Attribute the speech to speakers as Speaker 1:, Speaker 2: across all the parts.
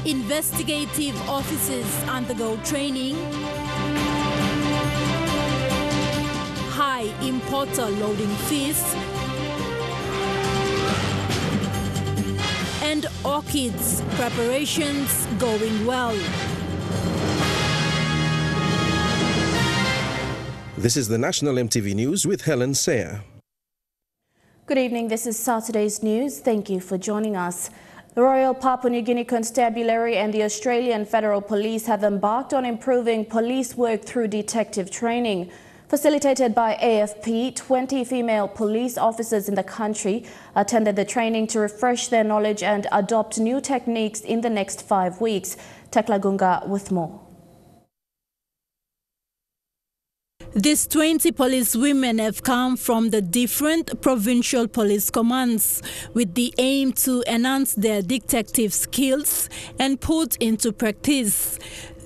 Speaker 1: Investigative officers undergo training. High importer loading fees. And Orchids preparations going well.
Speaker 2: This is the National Emtv News with Helen Sayer.
Speaker 3: Good evening, this is Saturday's news. Thank you for joining us. The Royal Papua New Guinea Constabulary and the Australian Federal Police have embarked on improving police work through detective training. Facilitated by AFP, 20 female police officers in the country attended the training to refresh their knowledge and adopt new techniques in the next 5 weeks. Tekla Gunga with more.
Speaker 1: These 20 police women have come from the different provincial police commands with the aim to enhance their detective skills and put into practice.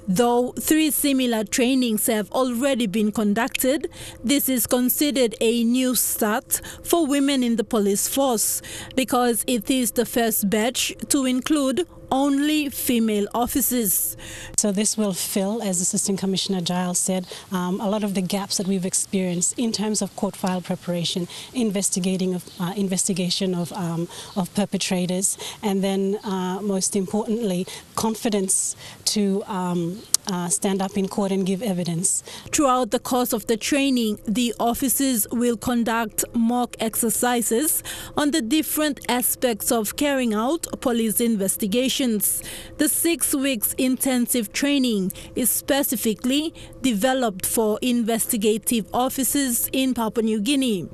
Speaker 1: Though 3 similar trainings have already been conducted, this is considered a new start for women in the police force because it is the first batch to include only female officers.
Speaker 4: So this will fill, as Assistant Commissioner Giles said, a lot of the gaps that we've experienced in terms of court file preparation, investigation of perpetrators, and then most importantly, confidence to stand up in court and give evidence.
Speaker 1: Throughout the course of the training, the officers will conduct mock exercises on the different aspects of carrying out police investigations. The 6 weeks intensive training is specifically developed for investigative officers in Papua New Guinea.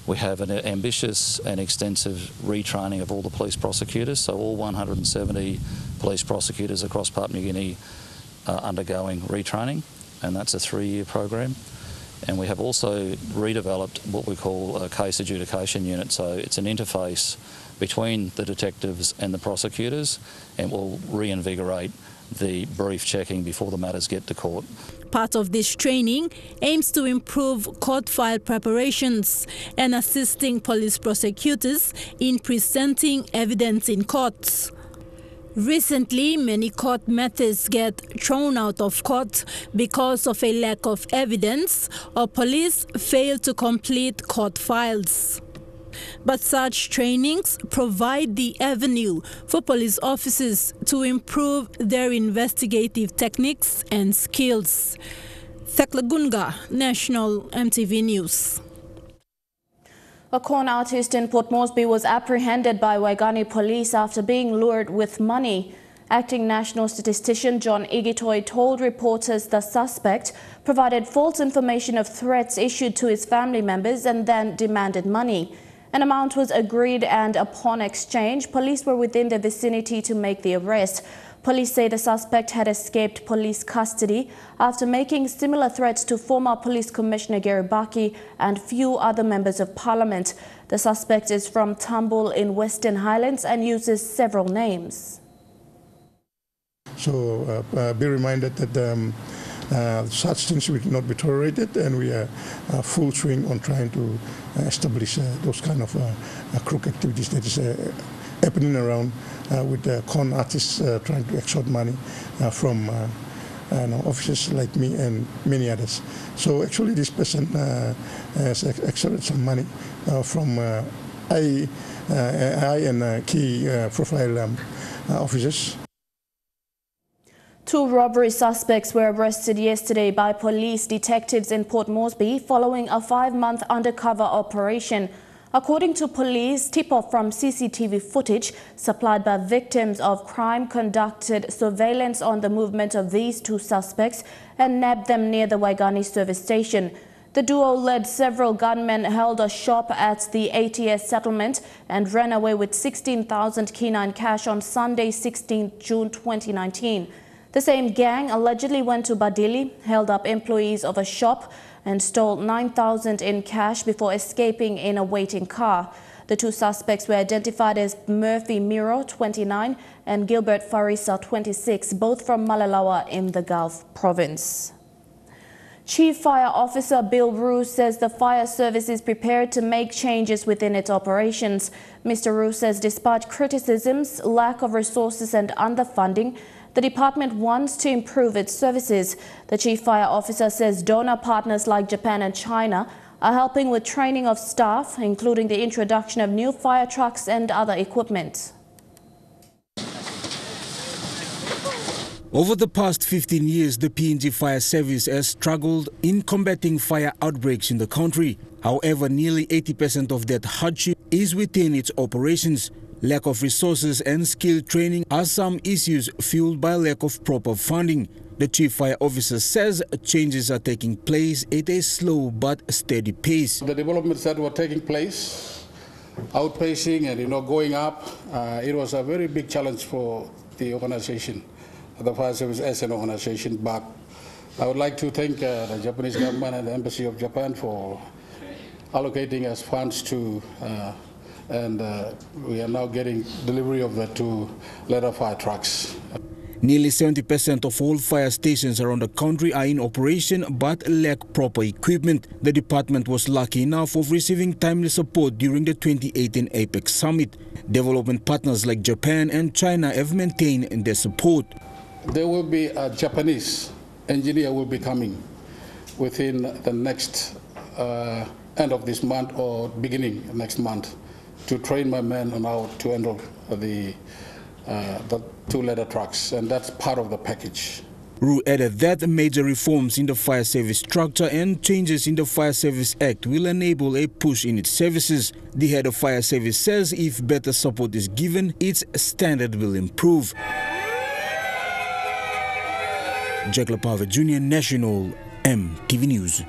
Speaker 5: We have an ambitious and extensive retraining of all the police prosecutors, so all 170 police prosecutors across Papua New Guinea are undergoing retraining, and that's a 3-year program. And we have also redeveloped what we call a case adjudication unit, so it's an interface between the detectives and the prosecutors, and will reinvigorate the brief checking before the matters get to court.
Speaker 1: Part of this training aims to improve court file preparations and assisting police prosecutors in presenting evidence in courts. Recently, many court matters get thrown out of court because of a lack of evidence or police fail to complete court files. But such trainings provide the avenue for police officers to improve their investigative techniques and skills. Tekla Gunga, National Emtv News.
Speaker 3: A con artist in Port Moresby was apprehended by Waigani police after being lured with money. Acting National Statistician John Igitoy told reporters the suspect provided false information of threats issued to his family members and then demanded money. An amount was agreed, and upon exchange, police were within the vicinity to make the arrest. Police say the suspect had escaped police custody after making similar threats to former Police Commissioner Gary Baki and few other members of Parliament. The suspect is from Tambul in Western Highlands and uses several names.
Speaker 6: So be reminded that such things will not be tolerated, and we are full swing on trying to establish those kind of crook activities that is happening around with con artists trying to extort money from officers like me and many others. So actually this person has extorted some money from high and key profile officers.
Speaker 3: 2 robbery suspects were arrested yesterday by police detectives in Port Moresby following a 5-month undercover operation. According to police, tip-off from CCTV footage supplied by victims of crime conducted surveillance on the movement of these 2 suspects and nabbed them near the Waigani service station. The duo led several gunmen, held a shop at the ATS settlement and ran away with 16,000 K9 cash on Sunday, 16 June 2019. The same gang allegedly went to Badili, held up employees of a shop and stole 9,000 in cash before escaping in a waiting car. The 2 suspects were identified as Murphy Miro, 29, and Gilbert Farisa, 26, both from Malalawa in the Gulf province. Chief Fire Officer Bill Rue says the fire service is prepared to make changes within its operations. Mr. Rue says despite criticisms, lack of resources and underfunding, the department wants to improve its services. The Chief Fire Officer says donor partners like Japan and China are helping with training of staff, including the introduction of new fire trucks and other equipment.
Speaker 7: Over the past 15 years, the PNG Fire Service has struggled in combating fire outbreaks in the country. However, nearly 80% of that hardship is within its operations. Lack of resources and skill training are some issues fueled by lack of proper funding. The Chief Fire Officer says changes are taking place at a slow but steady pace.
Speaker 8: The developments that were taking place, outpacing and going up, it was a very big challenge for the organization, the fire service as an organization. But I would like to thank the Japanese government and the Embassy of Japan for allocating us funds to, and we are now getting delivery of the 2 ladder fire trucks.
Speaker 7: Nearly 70% of all fire stations around the country are in operation but lack proper equipment. The department was lucky enough of receiving timely support during the 2018 APEC summit. Development partners like Japan and China have maintained their support.
Speaker 8: There will be a Japanese engineer will be coming within the next end of this month or beginning next month to train my men on how to handle the 2 ladder trucks, and that's part of the package.
Speaker 7: Rue added that major reforms in the fire service structure and changes in the Fire Service Act will enable a push in its services. The head of fire service says if better support is given, its standard will improve. Jack Lepave Jr., National MTV News.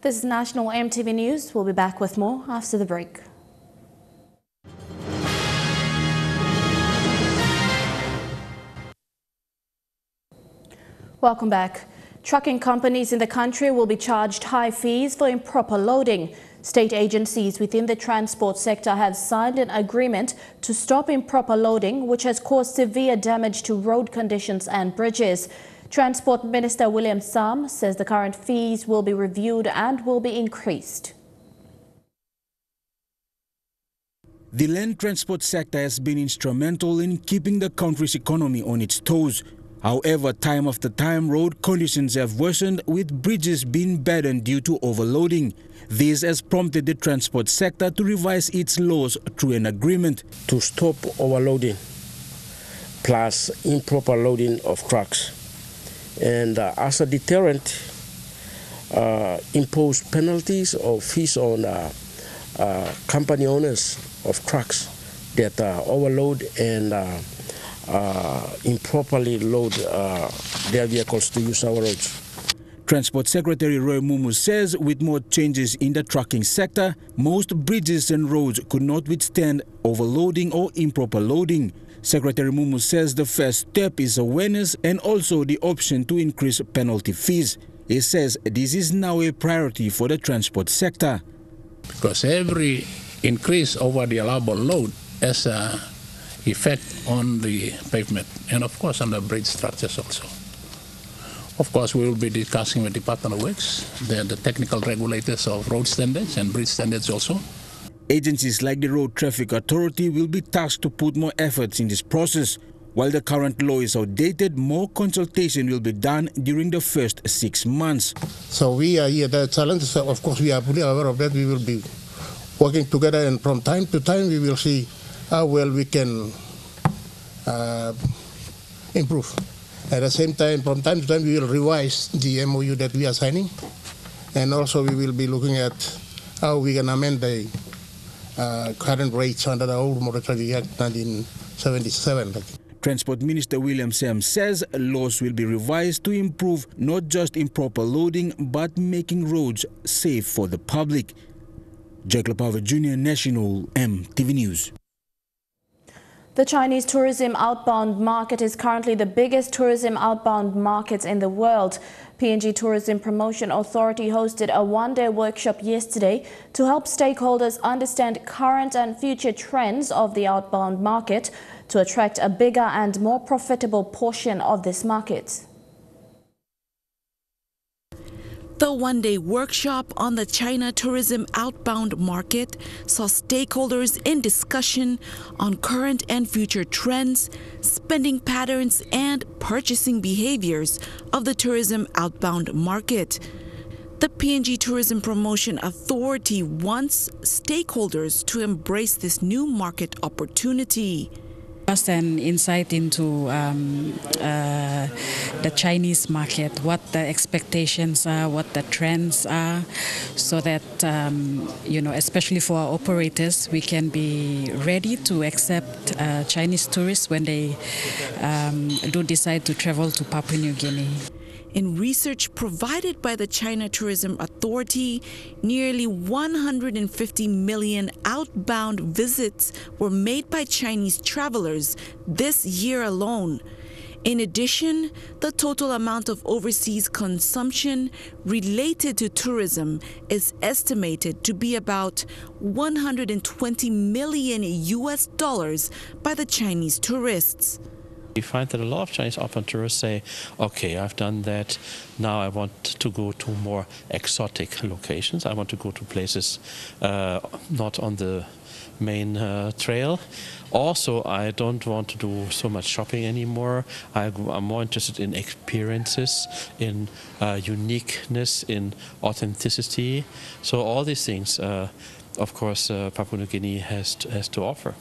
Speaker 3: This is National MTV News. We'll be back with more after the break. Welcome back. Trucking companies in the country will be charged high fees for improper loading. State agencies within the transport sector have signed an agreement to stop improper loading, which has caused severe damage to road conditions and bridges. Transport Minister William Sam says the current fees will be reviewed and will be increased.
Speaker 7: The land transport sector has been instrumental in keeping the country's economy on its toes. However, time after time, road conditions have worsened, with bridges being burdened due to overloading. This has prompted the transport sector to revise its laws through an agreement
Speaker 9: to stop overloading plus improper loading of trucks. And as a deterrent, impose penalties or fees on company owners of trucks that overload and improperly load their vehicles to use our roads.
Speaker 7: Transport Secretary Roy Mumu says with more changes in the trucking sector, most bridges and roads could not withstand overloading or improper loading. Secretary Mumu says the first step is awareness and also the option to increase penalty fees. He says this is now a priority for the transport sector.
Speaker 10: Because every increase over the allowable load has an effect on the pavement and of course on the bridge structures also. Of course, we will be discussing with the Department of Works, the technical regulators of road standards and bridge standards also.
Speaker 7: Agencies like the Road Traffic Authority will be tasked to put more efforts in this process. While the current law is outdated, more consultation will be done during the first 6 months.
Speaker 6: So we are here, the challenge, so of course we are fully aware of that. We will be working together, and from time to time we will see how well we can improve. At the same time, from time to time we will revise the MOU that we are signing, and also we will be looking at how we can amend the current rates under the old Motor Traffic Act 1977.
Speaker 7: Transport Minister William Sam says laws will be revised to improve not just improper loading but making roads safe for the public. Jack Lepave Jr., National MTV News.
Speaker 3: The Chinese tourism outbound market is currently the biggest tourism outbound market in the world. PNG Tourism Promotion Authority hosted a one-day workshop yesterday to help stakeholders understand current and future trends of the outbound market to attract a bigger and more profitable portion of this market.
Speaker 11: The one-day workshop on the China tourism outbound market saw stakeholders in discussion on current and future trends, spending patterns, and purchasing behaviors of the tourism outbound market. The PNG Tourism Promotion Authority wants stakeholders to embrace this new market opportunity.
Speaker 12: Just an insight into the Chinese market, what the expectations are, what the trends are, so that, especially for our operators, we can be ready to accept Chinese tourists when they do decide to travel to Papua New Guinea.
Speaker 11: In research provided by the China Tourism Authority, nearly 150 million outbound visits were made by Chinese travelers this year alone. In addition, the total amount of overseas consumption related to tourism is estimated to be about $120 million by the Chinese tourists.
Speaker 13: We find that a lot of Chinese outbound tourists say, okay, I've done that, now I want to go to more exotic locations. I want to go to places not on the main trail. Also, I don't want to do so much shopping anymore. I'm more interested in experiences, in uniqueness, in authenticity. So all these things, of course, Papua New Guinea has to offer.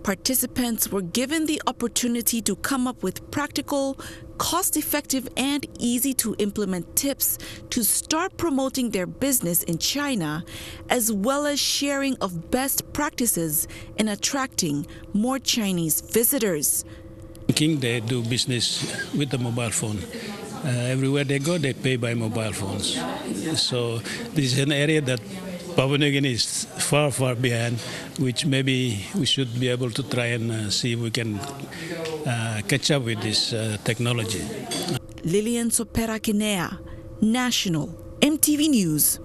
Speaker 11: Participants were given the opportunity to come up with practical, cost-effective, and easy-to-implement tips to start promoting their business in China, as well as sharing of best practices in attracting more Chinese visitors.
Speaker 14: They do business with the mobile phone. Everywhere they go, they pay by mobile phones. So this is an area that Papua New Guinea is far, far behind, which maybe we should be able to try and see if we can catch up with this technology.
Speaker 11: Lilian Sopera-Kinea, National, Emtv News.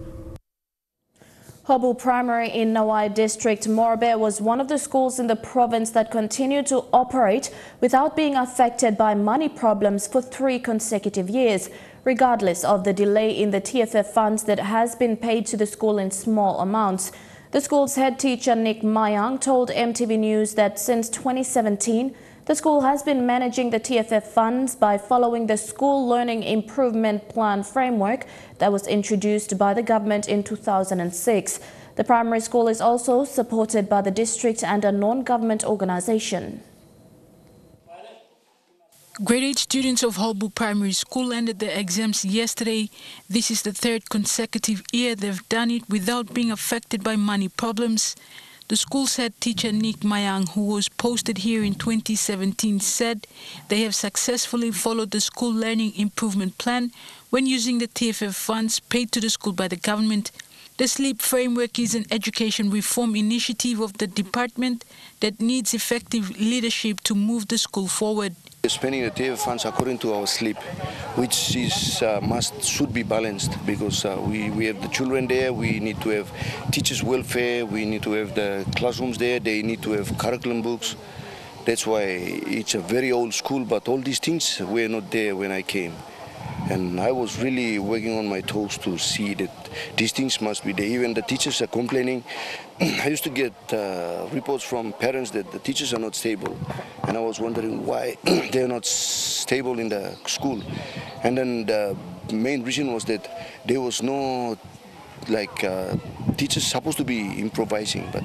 Speaker 3: Hobu Primary in Nawai District, Morbe, was one of the schools in the province that continued to operate without being affected by money problems for 3 consecutive years, regardless of the delay in the TFF funds that has been paid to the school in small amounts. The school's head teacher, Nick Mayang, told MTV News that since 2017, the school has been managing the TFF funds by following the School Learning Improvement Plan framework that was introduced by the government in 2006. The primary school is also supported by the district and a non-government organization.
Speaker 15: Grade 8 students of Hobu Primary School ended their exams yesterday. This is the 3rd consecutive year they've done it without being affected by money problems. The school's head teacher Nick Mayang, who was posted here in 2017, said they have successfully followed the School Learning Improvement Plan when using the TFF funds paid to the school by the government. The SLEEP framework is an education reform initiative of the department that needs effective leadership to move the school forward.
Speaker 16: We're spending the TFF funds according to our SLEEP, which is should be balanced, because we have the children there, we need to have teachers' welfare, we need to have the classrooms there, they need to have curriculum books. That's why it's a very old school, but all these things were not there when I came. And I was really working on my toes to see that these things must be there. Even the teachers are complaining. I used to get reports from parents that the teachers are not stable. And I was wondering why they're not stable in the school. And then the main reason was that there was no, teachers supposed to be improvising. But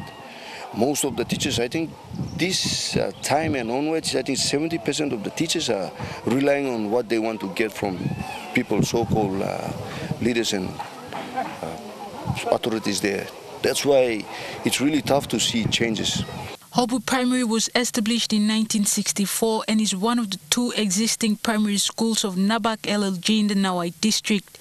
Speaker 16: most of the teachers, I think this time and onwards, I think 70% of the teachers are relying on what they want to get from people, so-called leaders and authorities there. That's why it's really tough to see changes.
Speaker 15: Hobu Primary was established in 1964 and is one of the 2 existing primary schools of Nabak LLG in the Nawai district.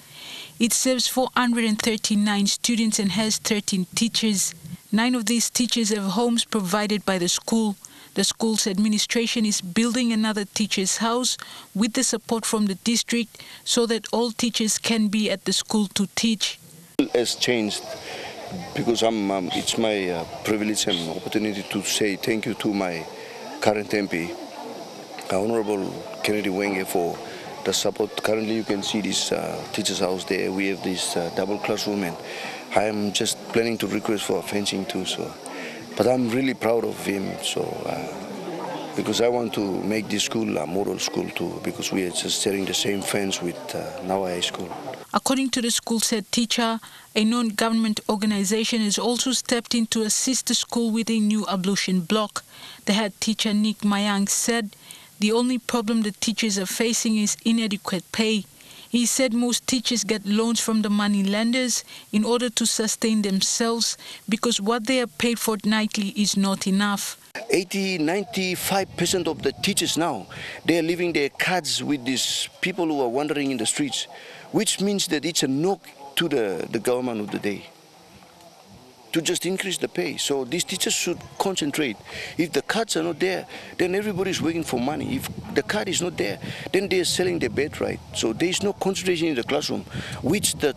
Speaker 15: It serves 439 students and has 13 teachers. 9 of these teachers have homes provided by the school. The school's administration is building another teacher's house with the support from the district so that all teachers can be at the school to teach.
Speaker 16: It has changed because it's my privilege and opportunity to say thank you to my current MP, Honorable Kennedy Wenge, for the support. Currently, you can see this teacher's house there. We have this double classroom, and I am just planning to request for fencing too. So, but I'm really proud of him. So, because I want to make this school a model school too, because we are just sharing the same fence with Nawa High School.
Speaker 15: According to the school's head teacher, a non-government organization has also stepped in to assist the school with a new ablution block. The head teacher, Nick Mayang, said the only problem the teachers are facing is inadequate pay. He said most teachers get loans from the money lenders in order to sustain themselves because what they are paid fortnightly is not enough.
Speaker 16: 95% of the teachers now, they are leaving their cards with these people who are wandering in the streets, which means that it's a knock to the government of the day to just increase the pay. So these teachers should concentrate. If the cards are not there, then everybody's working for money. If the card is not there, then they're selling their birthright. So there is no concentration in the classroom, which the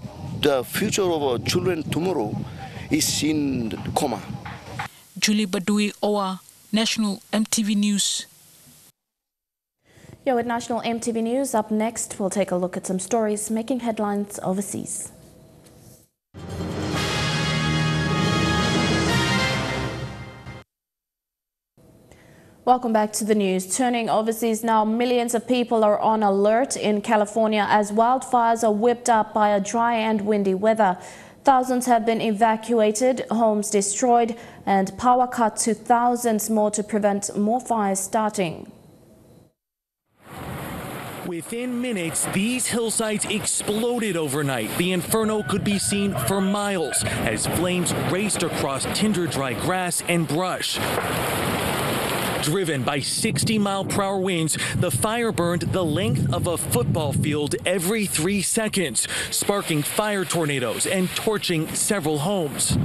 Speaker 16: future of our children tomorrow is in coma.
Speaker 15: Julie Badui Owa, National Emtv News.
Speaker 3: You're with National Emtv News. Up next, we'll take a look at some stories making headlines overseas. Welcome back to the news. Turning overseas now, millions of people are on alert in California as wildfires are whipped up by a dry and windy weather. Thousands have been evacuated, homes destroyed, and power cut to thousands more to prevent more fires starting.
Speaker 17: Within minutes, these hillsides exploded overnight. The inferno could be seen for miles as flames raced across tinder-dry grass and brush. Driven by 60-mile-per-hour winds, the fire burned the length of a football field every 3 seconds, sparking fire tornadoes and torching several homes.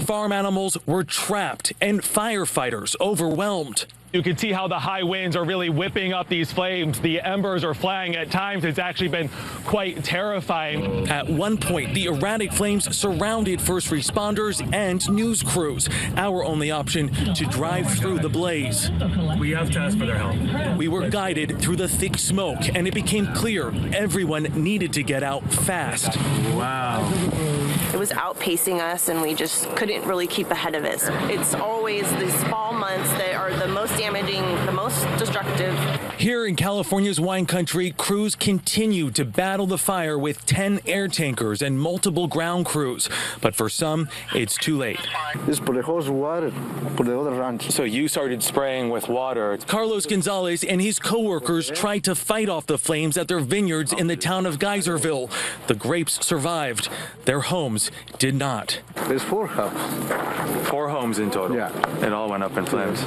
Speaker 17: Farm animals were trapped and firefighters overwhelmed.
Speaker 18: You can see how the high winds are really whipping up these flames. The embers are flying at times. It's actually been quite terrifying.
Speaker 17: At one point, the erratic flames surrounded first responders and news crews. Our only option to drive through the blaze.
Speaker 18: We have to ask for their help.
Speaker 17: We were guided through the thick smoke, and it became clear everyone needed to get out fast.
Speaker 18: Wow.
Speaker 19: It was outpacing us, and we just couldn't really keep ahead of it. It's always these fall months that are the most damaging, the most destructive.
Speaker 17: Here in California's wine country, crews continue to battle the fire with 10 air tankers and multiple ground crews. But for some, it's too late.
Speaker 20: It's por the hose water, por the other ranch.
Speaker 18: So you started spraying with water.
Speaker 17: Carlos Gonzalez and his co-workers tried to fight off the flames at their vineyards in the town of Geyserville. The grapes survived. Their homes did not.
Speaker 20: There's 4 houses.
Speaker 18: 4 homes in total.
Speaker 20: Yeah.
Speaker 18: It all went up in flames.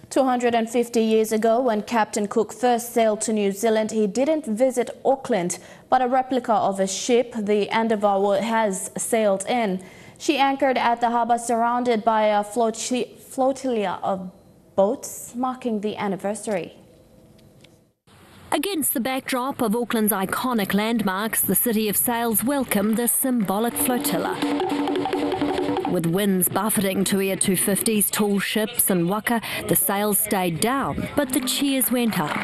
Speaker 3: 250 years ago, when Captain Cook first sailed to New Zealand, he didn't visit Auckland, but a replica of a ship, the Endeavour, has sailed in. She anchored at the harbour surrounded by a flotilla of boats, marking the anniversary.
Speaker 21: Against the backdrop of Auckland's iconic landmarks, the City of Sails welcomed the symbolic flotilla. With winds buffeting Tuia 250's tall ships and waka, the sails stayed down, but the cheers went up.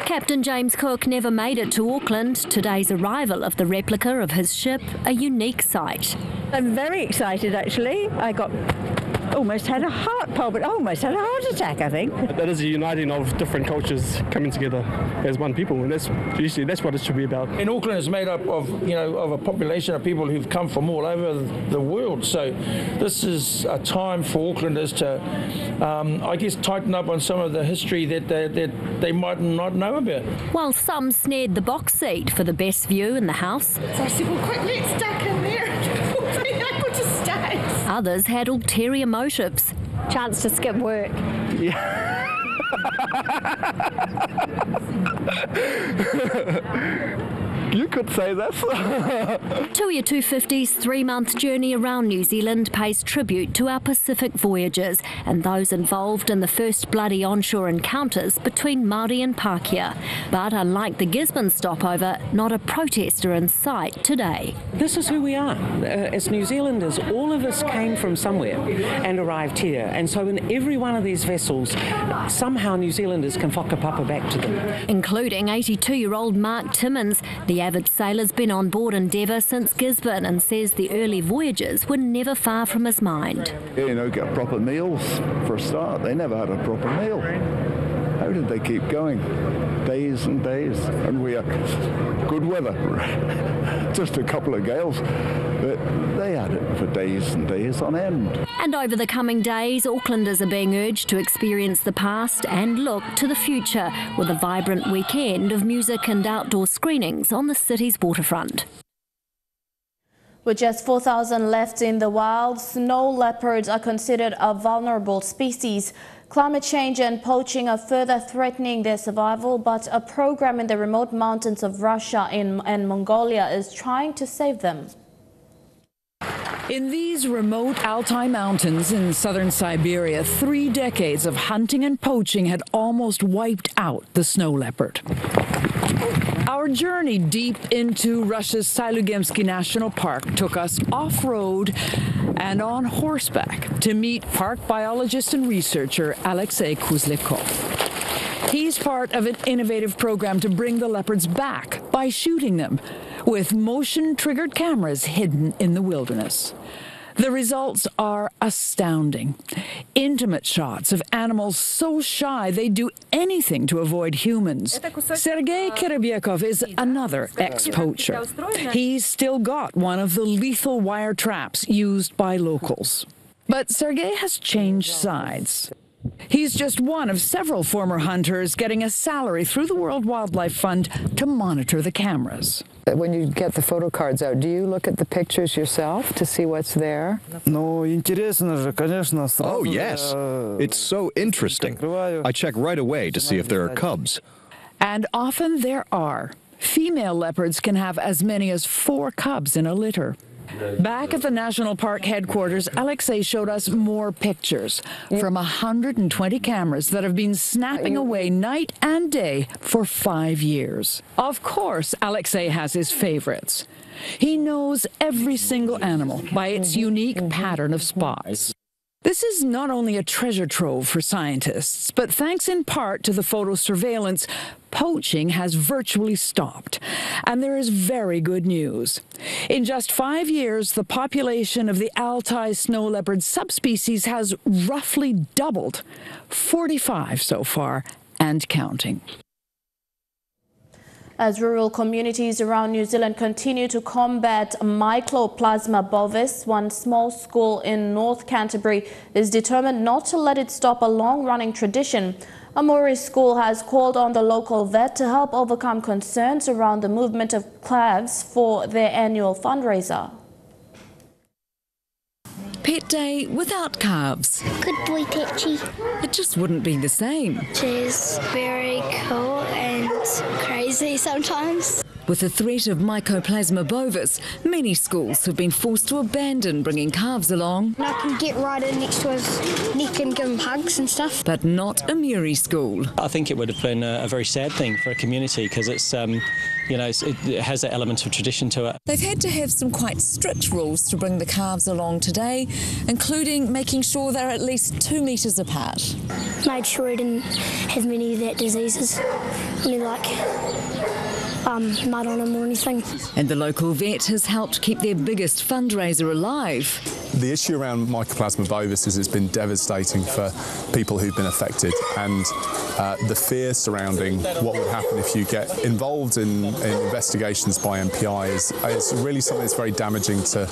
Speaker 21: Captain James Cook never made it to Auckland. Today's arrival of the replica of his ship, a unique sight.
Speaker 22: I'm very excited, actually. I almost had a heart palpitation, almost had a heart attack, I think.
Speaker 23: That is a uniting of different cultures coming together as one people, and that's what it should be about.
Speaker 24: And Auckland is made up of, of a population of people who've come from all over the world. So this is a time for Aucklanders to, I guess, tighten up on some of the history that they might not know about.
Speaker 21: While some snared the box seat for the best view in the house,
Speaker 25: so I said, well, quick, let's duck in there.
Speaker 21: Others had ulterior motives.
Speaker 22: Chance to skip work.
Speaker 20: You could say this.
Speaker 21: Tuia 250's 3-month journey around New Zealand pays tribute to our Pacific voyagers and those involved in the first bloody onshore encounters between Māori and Pākehā. But unlike the Gisborne stopover, not a protester in sight today.
Speaker 1: This is who we are. As New Zealanders, all of us came from somewhere and arrived here. And so in every one of these vessels, somehow New Zealanders can whakapapa back to them.
Speaker 21: Including 82-year-old Mark Timmins. The avid sailor's been on board Endeavour since Gisborne and says the early voyages were never far from his mind.
Speaker 20: You know, get proper meals for a start. They never had a proper meal. How did they keep going? Days and days. And we had good weather. Just a couple of gales. But they had it for days and days on end.
Speaker 21: And over the coming days, Aucklanders are being urged to experience the past and look to the future with a vibrant weekend of music and outdoor screenings on the city's waterfront.
Speaker 3: With just 4,000 left in the wild, snow leopards are considered a vulnerable species. Climate change and poaching are further threatening their survival, but a program in the remote mountains of Russia and Mongolia is trying to save them.
Speaker 2: In these remote Altai mountains in southern Siberia, 3 decades of hunting and poaching had almost wiped out the snow leopard. Our journey deep into Russia's Silugemsky National Park took us off-road and on horseback to meet park biologist and researcher Alexei Kuzlikov. He's part of an innovative program to bring the leopards back by shooting them with motion-triggered cameras hidden in the wilderness. The results are astounding. Intimate shots of animals so shy they'd do anything to avoid humans. Sergei Kiribyakov is another ex-poacher. He's still got one of the lethal wire traps used by locals. But Sergei has changed sides. He's just one of several former hunters getting a salary through the World Wildlife Fund to monitor the cameras.
Speaker 4: When you get the photo cards out, do you look at the pictures yourself to see what's there?
Speaker 5: Oh, yes. It's so interesting. I check right away to see if there are cubs.
Speaker 2: And often there are. Female leopards can have as many as 4 cubs in a litter. Back at the National Park headquarters, Alexei showed us more pictures from 120 cameras that have been snapping away night and day for 5 years. Of course, Alexei has his favorites. He knows every single animal by its unique pattern of spots. This is not only a treasure trove for scientists, but thanks in part to the photo surveillance, poaching has virtually stopped. And there is very good news. In just 5 years, the population of the Altai snow leopard subspecies has roughly doubled, 45 so far, and counting.
Speaker 3: As rural communities around New Zealand continue to combat Mycoplasma bovis, one small school in North Canterbury is determined not to let it stop a long-running tradition. Amori School has called on the local vet to help overcome concerns around the movement of calves for their annual fundraiser.
Speaker 8: Pet day without calves.
Speaker 26: Good boy, Petchy.
Speaker 8: It just wouldn't be the same.
Speaker 26: She's very cool and crazy sometimes.
Speaker 8: With the threat of Mycoplasma bovis, many schools have been forced to abandon bringing calves along.
Speaker 26: I can get right in next to his neck and give him hugs and stuff.
Speaker 8: But not a Muri school.
Speaker 27: I think it would have been a very sad thing for a community because it's, you know, it has that element of tradition to it.
Speaker 8: They've had to have some quite strict rules to bring the calves along today, including making sure they're at least 2 metres apart.
Speaker 26: Made sure he didn't have many of that diseases. Only like mud on him or anything.
Speaker 8: And the local vet has helped keep their biggest fundraiser alive.
Speaker 28: The issue around Mycoplasma bovis is it's been devastating for people who've been affected, and the fear surrounding what would happen if you get involved in investigations by MPI is really something that's very damaging to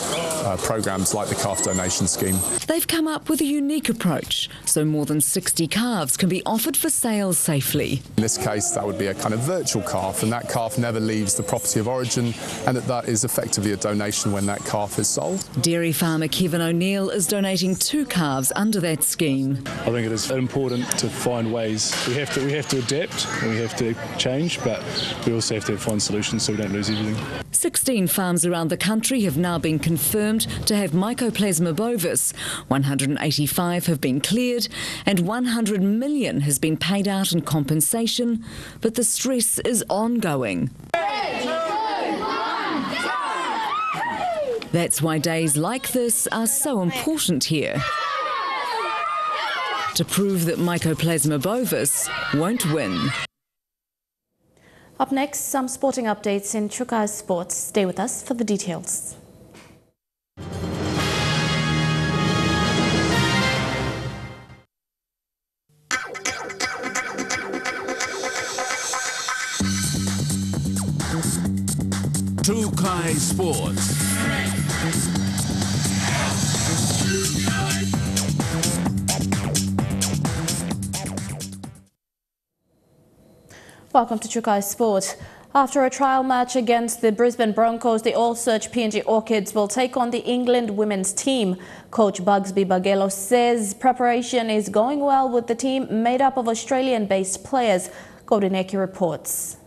Speaker 28: programmes like the calf donation scheme.
Speaker 8: They've come up with a unique approach, so more than 60 calves can be offered for sale safely.
Speaker 28: In this case, that would be a kind of virtual calf, and that calf never leaves the property of origin, and that is effectively a donation when that calf is sold.
Speaker 8: Dairy farmer Kevin O'Neill is donating 2 calves under that scheme.
Speaker 29: I think it is important to find ways
Speaker 28: we have to adapt and we have to change, but we also have to find solutions so we don't lose everything.
Speaker 2: 16 farms around the country have now been confirmed to have Mycoplasma bovis. 185 have been cleared and 100 million has been paid out in compensation, but the stress is ongoing. That's why days like this are so important here, to prove that Mycoplasma bovis won't win.
Speaker 3: Up next, some sporting updates in Choc Ice Sports. Stay with us for the details.
Speaker 6: Choc Ice Sports.
Speaker 3: Welcome to Choc Ice Sport. After a trial match against the Brisbane Broncos, the all-search PNG Orchids will take on the England women's team. Coach Bugsby Bagelo says preparation is going well with the team made up of Australian-based players. Godineki reports.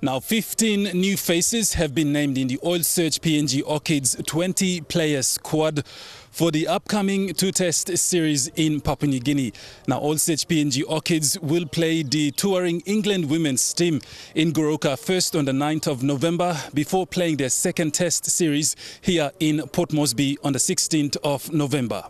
Speaker 7: Now, 15 new faces have been named in the Oil Search PNG Orchids 20-player squad for the upcoming two-test series in Papua New Guinea. Now, Oil Search PNG Orchids will play the touring England women's team in Goroka first on the 9th of November before playing their second test series here in Port Moresby on the 16th of November.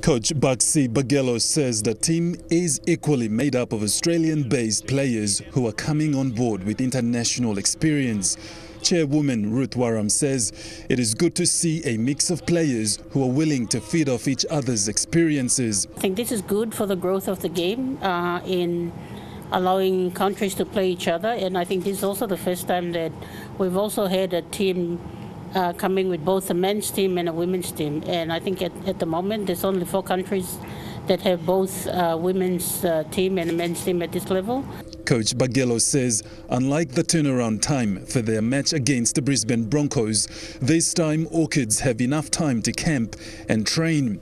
Speaker 7: Coach Bugsby Bagelo says the team is equally made up of Australian-based players who are coming on board with international experience. Chairwoman Ruth Warham says it is good to see a mix of players who are willing to feed off each other's experiences.
Speaker 9: I think this is good for the growth of the game in allowing countries to play each other, and I think this is also the first time that we've also had a team coming with both a men's team and a women's team, and I think at the moment there's only 4 countries that have both women's team and a men's team at this level.
Speaker 7: Coach Bagelo says unlike the turnaround time for their match against the Brisbane Broncos, this time Orchids have enough time to camp and train.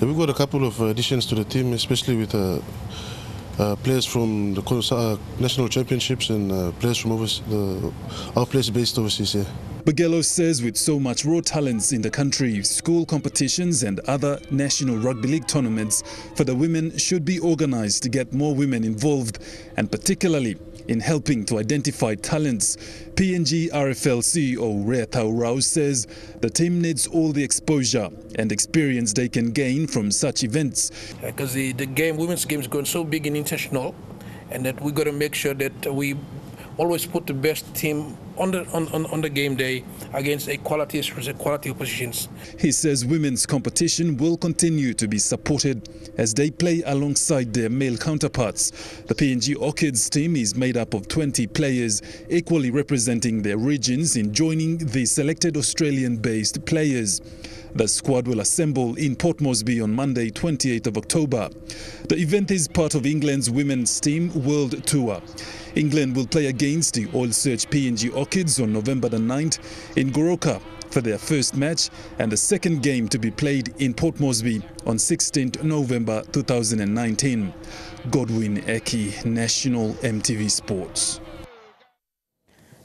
Speaker 10: Yeah, we've got a couple of additions to the team, especially with players from the national championships and players from our players based overseas here.
Speaker 7: Bagelo says with so much raw talents in the country, school competitions and other national rugby league tournaments for the women should be organised to get more women involved, and particularly in helping to identify talents. PNG RFL CEO Reatau Rao says the team needs all the exposure and experience they can gain from such events.
Speaker 11: Because the women's game is going so big and international, and that we've got to make sure that we always put the best team on the game day against quality oppositions.
Speaker 7: He says women's competition will continue to be supported as they play alongside their male counterparts. The PNG Orchids team is made up of 20 players, equally representing their regions in joining the selected Australian-based players. The squad will assemble in Port Moresby on Monday, 28th of October. The event is part of England's women's team world tour. England will play against the Oil Search PNG Orchids on November the 9th in Goroka for their first match, and the second game to be played in Port Moresby on 16th November 2019. Godwin Eki, National Emtv Sports.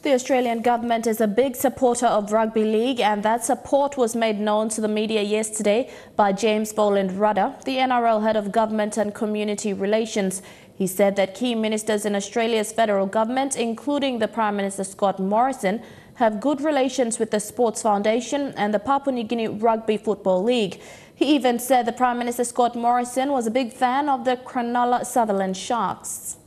Speaker 3: The Australian government is a big supporter of rugby league, and that support was made known to the media yesterday by James Boland-Rudder, the NRL head of government and community relations. He said that key ministers in Australia's federal government, including the Prime Minister Scott Morrison, have good relations with the Sports Foundation and the Papua New Guinea Rugby Football League. He even said the Prime Minister Scott Morrison was a big fan of the Cronulla Sutherland Sharks.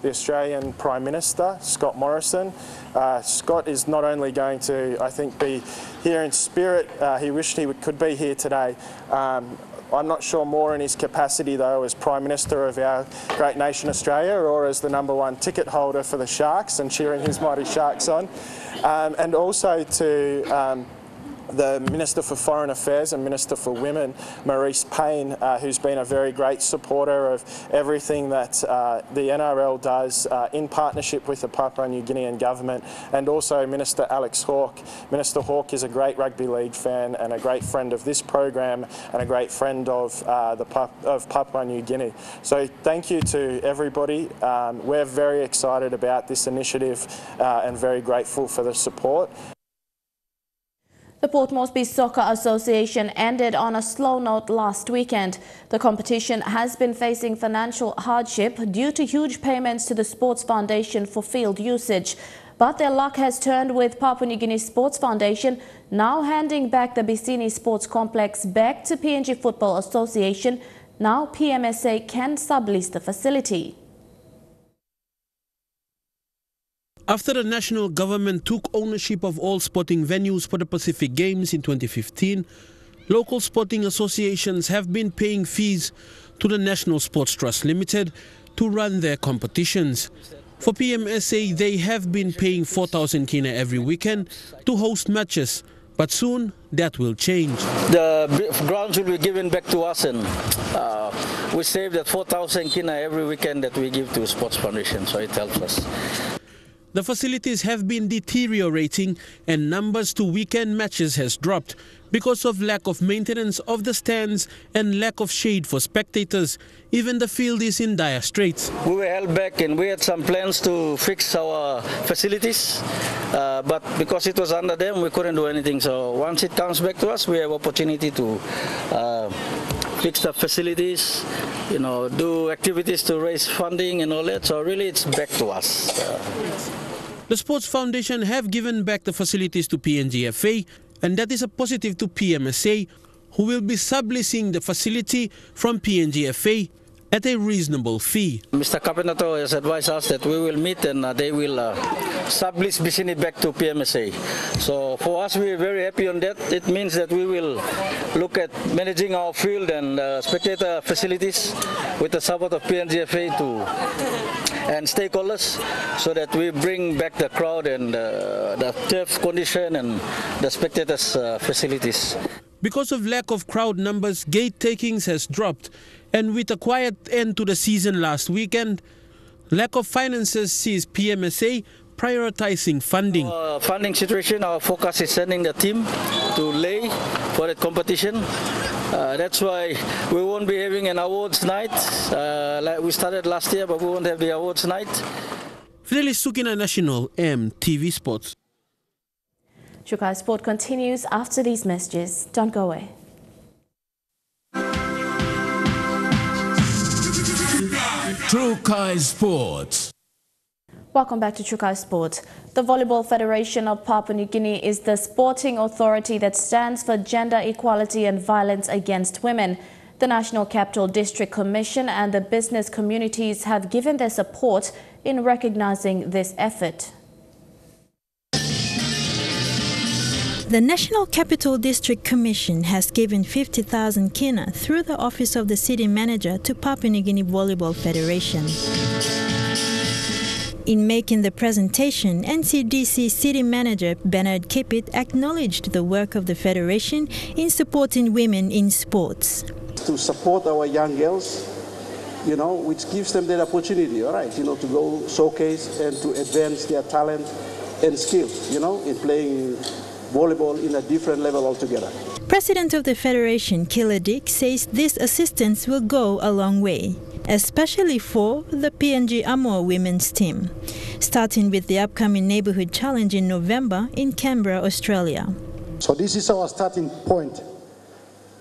Speaker 12: The Australian Prime Minister, Scott Morrison. Scott is not only going to, I think, be here in spirit, he wished he could be here today. I'm not sure more in his capacity, though, as Prime Minister of our great nation Australia, or as the #1 ticket holder for the Sharks and cheering his mighty Sharks on. And also to the Minister for Foreign Affairs and Minister for Women, Maurice Payne, who's been a very great supporter of everything that the NRL does in partnership with the Papua New Guinean government, and also Minister Alex Hawke. Minister Hawke is a great rugby league fan and a great friend of this program and a great friend of Papua New Guinea. So thank you to everybody. We're very excited about this initiative and very grateful for the support.
Speaker 3: The Port Moresby Soccer Association ended on a slow note last weekend. The competition has been facing financial hardship due to huge payments to the Sports Foundation for field usage. But their luck has turned with Papua New Guinea Sports Foundation now handing back the Bisini Sports Complex back to PNG Football Association. Now PMSA can sublease the facility.
Speaker 13: After the national government took ownership of all sporting venues for the Pacific Games in 2015, local sporting associations have been paying fees to the National Sports Trust Limited to run their competitions. For PMSA, they have been paying 4,000 kina every weekend to host matches, but soon that will change.
Speaker 14: The grounds will be given back to us, and we save that 4,000 kina every weekend that we give to Sports Foundation, so it helps us.
Speaker 13: The facilities have been deteriorating and numbers to weekend matches has dropped because of lack of maintenance of the stands and lack of shade for spectators. Even the field is in dire straits.
Speaker 14: We were held back and we had some plans to fix our facilities, but because it was under them, we couldn't do anything. So once it comes back to us, we have opportunity to fix the facilities, do activities to raise funding and all that. So really it's back to us.
Speaker 13: The Sports Foundation have given back the facilities to PNGFA, and that is a positive to PMSA, who will be subleasing the facility from PNGFA at a reasonable fee.
Speaker 14: Mr. Capinato has advised us that we will meet and they will sublease Bisini back to PMSA. So for us, we are very happy on that. It means that we will look at managing our field and spectator facilities with the support of PNGFA and stakeholders, so that we bring back the crowd and the turf condition and the spectators' facilities.
Speaker 13: Because of lack of crowd numbers, gate takings has dropped, and with a quiet end to the season last weekend, lack of finances sees PMSA prioritizing funding.
Speaker 14: Our funding situation, our focus is sending the team to Leh for the competition. That's why we won't be having an awards night like we started last year, but we won't have the awards night.
Speaker 13: Fidelis Sukina National, Emtv Sports.
Speaker 3: Choc Ice Sport continues after these messages. Don't go away.
Speaker 6: Choc Ice Sports.
Speaker 3: Welcome back to Choc Ice Sport. The Volleyball Federation of Papua New Guinea is the sporting authority that stands for gender equality and violence against women. The National Capital District Commission and the business communities have given their support in recognizing this effort.
Speaker 15: The National Capital District Commission has given 50,000 kina through the Office of the City Manager to Papua New Guinea Volleyball Federation. In making the presentation, NCDC City Manager Bernard Kipit acknowledged the work of the Federation in supporting women in sports.
Speaker 16: To support our young girls, which gives them that opportunity, to go showcase and to advance their talent and skills, in playing volleyball in a different level altogether.
Speaker 15: President of the Federation, Killer Dick, says this assistance will go a long way, especially for the PNG Amor women's team, starting with the upcoming Neighbourhood Challenge in November in Canberra, Australia.
Speaker 16: So this is our starting point,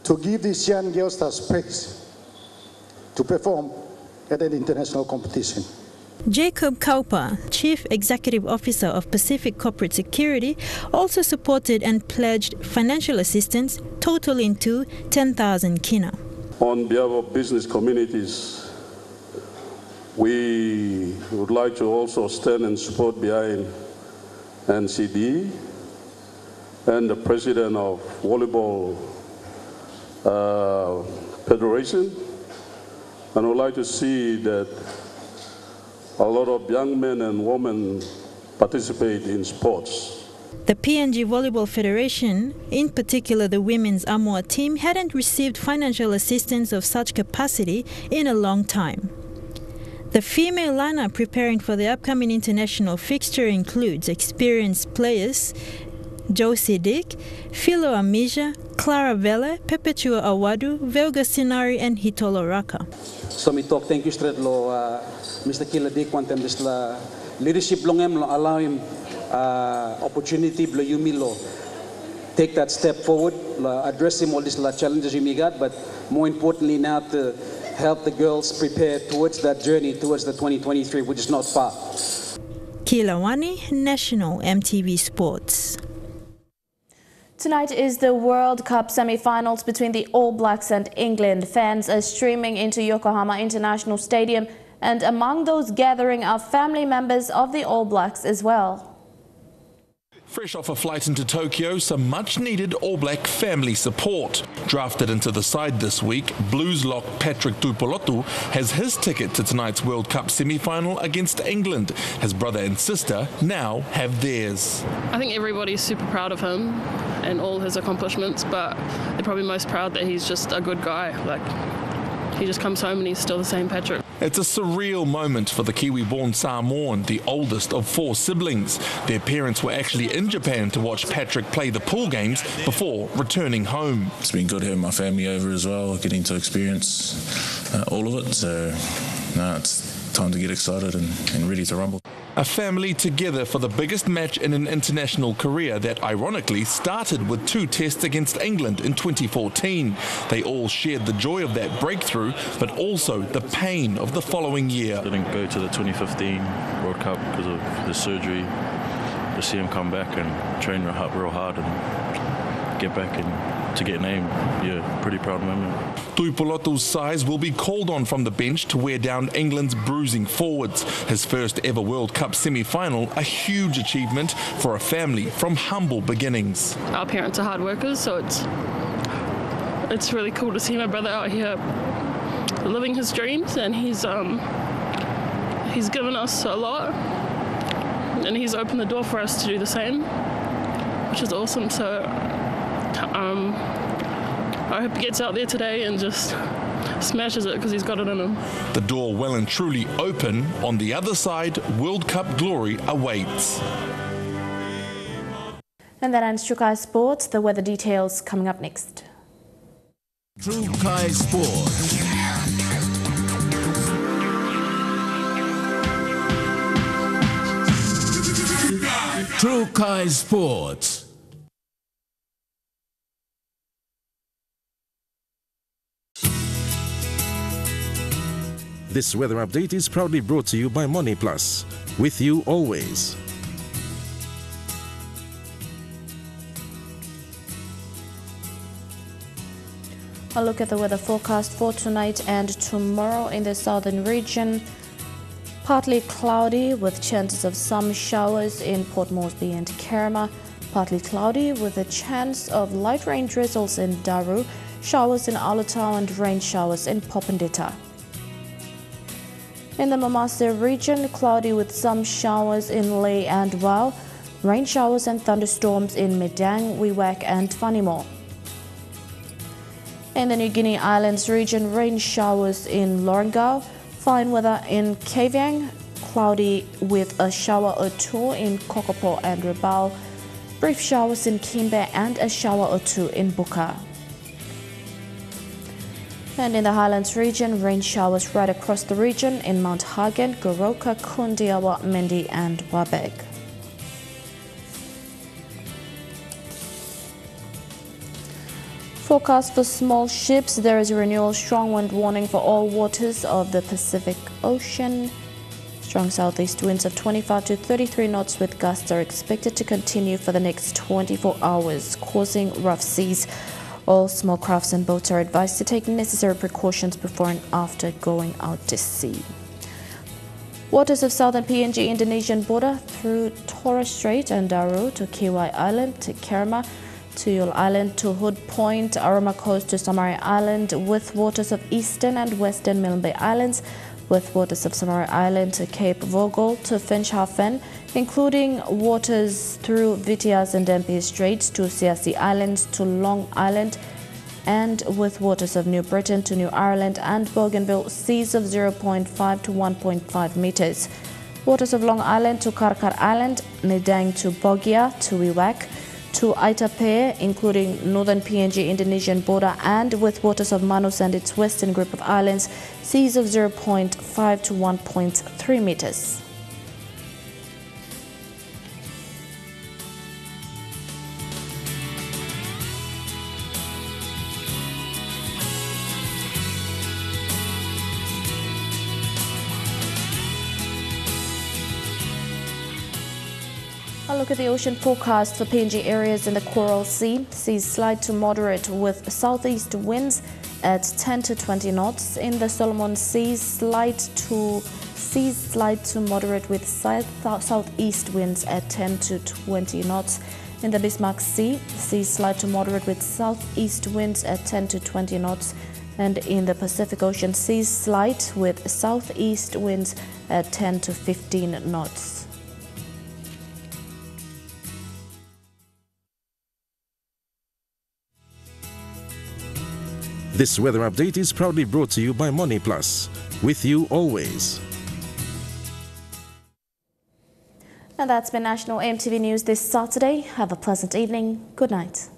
Speaker 16: to give these young girls the space to perform at an international competition.
Speaker 15: Jacob Kaupa, Chief Executive Officer of Pacific Corporate Security, also supported and pledged financial assistance totaling to 10,000 kina.
Speaker 17: On behalf of business communities, we would like to also stand and support behind NCD and the President of Volleyball Federation, and would like to see that a lot of young men and women participate in sports.
Speaker 15: The PNG Volleyball Federation, in particular the women's Amur team, hadn't received financial assistance of such capacity in a long time. The female lineup preparing for the upcoming international fixture includes experienced players Josie Dick, Philo Amija, Clara Vele, Perpetua Awadu, Velga Sinari, and Hitolo Raka.
Speaker 16: So me talk thank you straight lo Mr. Kila Dick want them this la leadership long lo allow him opportunity blo yumi lo take that step forward address him all these challenges you got, but more importantly now to help the girls prepare towards that journey towards the 2023, which is not far.
Speaker 15: Kilawani, National Emtv Sports.
Speaker 3: Tonight is the World Cup semi-finals between the All Blacks and England. Fans are streaming into Yokohama International Stadium, and among those gathering are family members of the All Blacks as well.
Speaker 1: Fresh off a flight into Tokyo, some much-needed All Black family support. Drafted into the side this week, Blues lock Patrick Tuipulotu has his ticket to tonight's World Cup semi-final against England. His brother and sister now have theirs.
Speaker 18: I think everybody's super proud of him and all his accomplishments, but they're probably most proud that he's just a good guy. Like, he just comes home and he's still the same Patrick.
Speaker 1: It's a surreal moment for the Kiwi-born Samoan, the oldest of 4 siblings. Their parents were actually in Japan to watch Patrick play the pool games before returning home.
Speaker 19: It's been good having my family over as well, getting to experience all of it. So now it's time to get excited and ready to rumble.
Speaker 1: A family together for the biggest match in an international career that ironically started with 2 tests against England in 2014. They all shared the joy of that breakthrough, but also the pain of the following year.
Speaker 19: Didn't go to the 2015 World Cup because of the surgery. To see him come back and train real hard and get back and to get named, yeah, pretty proud moment.
Speaker 1: Tuipulotu's size will be called on from the bench to wear down England's bruising forwards. His first ever World Cup semi-final, a huge achievement for a family from humble beginnings.
Speaker 18: Our parents are hard workers, so it's really cool to see my brother out here living his dreams, and he's given us a lot, and he's opened the door for us to do the same, which is awesome. So I hope he gets out there today and just smashes it because he's got it in him.
Speaker 1: The door well and truly open. On the other side, World Cup glory awaits.
Speaker 3: And that ends Choc Ice Sports. The weather details coming up next.
Speaker 6: Choc Ice Sports. Choc Ice Sports.
Speaker 20: This weather update is proudly brought to you by Money Plus. With you always.
Speaker 3: A look at the weather forecast for tonight and tomorrow in the southern region. Partly cloudy with chances of some showers in Port Moresby and Kerema. Partly cloudy with a chance of light rain drizzles in Daru, showers in Alotau and rain showers in Popondetta. In the Mamasa region, cloudy with some showers in Lae and Wau, rain showers and thunderstorms in Medang, Wewak and Whanimo. In the New Guinea Islands region, rain showers in Lorengau, fine weather in Kavieng, cloudy with a shower or 2 in Kokopo and Rabaul, brief showers in Kimbe and a shower or 2 in Buka. And in the Highlands region, rain showers right across the region in Mount Hagen, Goroka, Kundiawa, Mendi and Wabeg. Forecast for small ships. There is a renewal strong wind warning for all waters of the Pacific Ocean. Strong southeast winds of 25 to 33 knots with gusts are expected to continue for the next 24 hours, causing rough seas. All small crafts and boats are advised to take necessary precautions before and after going out to sea. Waters of southern PNG Indonesian border through Torres Strait and Daru to Kiwai Island to Kerema, to Yule Island to Hood Point, Arama Coast to Samari Island, with waters of eastern and western Milne Bay Islands, with waters of Samari Island to Cape Vogel to Finschhafen, including waters through Vitiaz and Dempsey Straits to Siasi Islands to Long Island, and with waters of New Britain to New Ireland and Bougainville, seas of 0.5 to 1.5 meters. Waters of Long Island to Karkar Island, Nedang to Bogia to Wewak, to Aitape, including northern PNG Indonesian border, and with waters of Manus and its western group of islands, seas of 0.5 to 1.3 meters. A look at the ocean forecast for PNG areas in the Coral Sea. Seas slight to moderate with southeast winds at 10 to 20 knots. In the Solomon Seas, slight to moderate with southeast winds at 10 to 20 knots. In the Bismarck Sea, seas slight to moderate with southeast winds at 10 to 20 knots. And in the Pacific Ocean, seas slight with southeast winds at 10 to 15 knots.
Speaker 20: This weather update is proudly brought to you by Money Plus. With you always.
Speaker 3: And that's been National Emtv News this Saturday. Have a pleasant evening. Good night.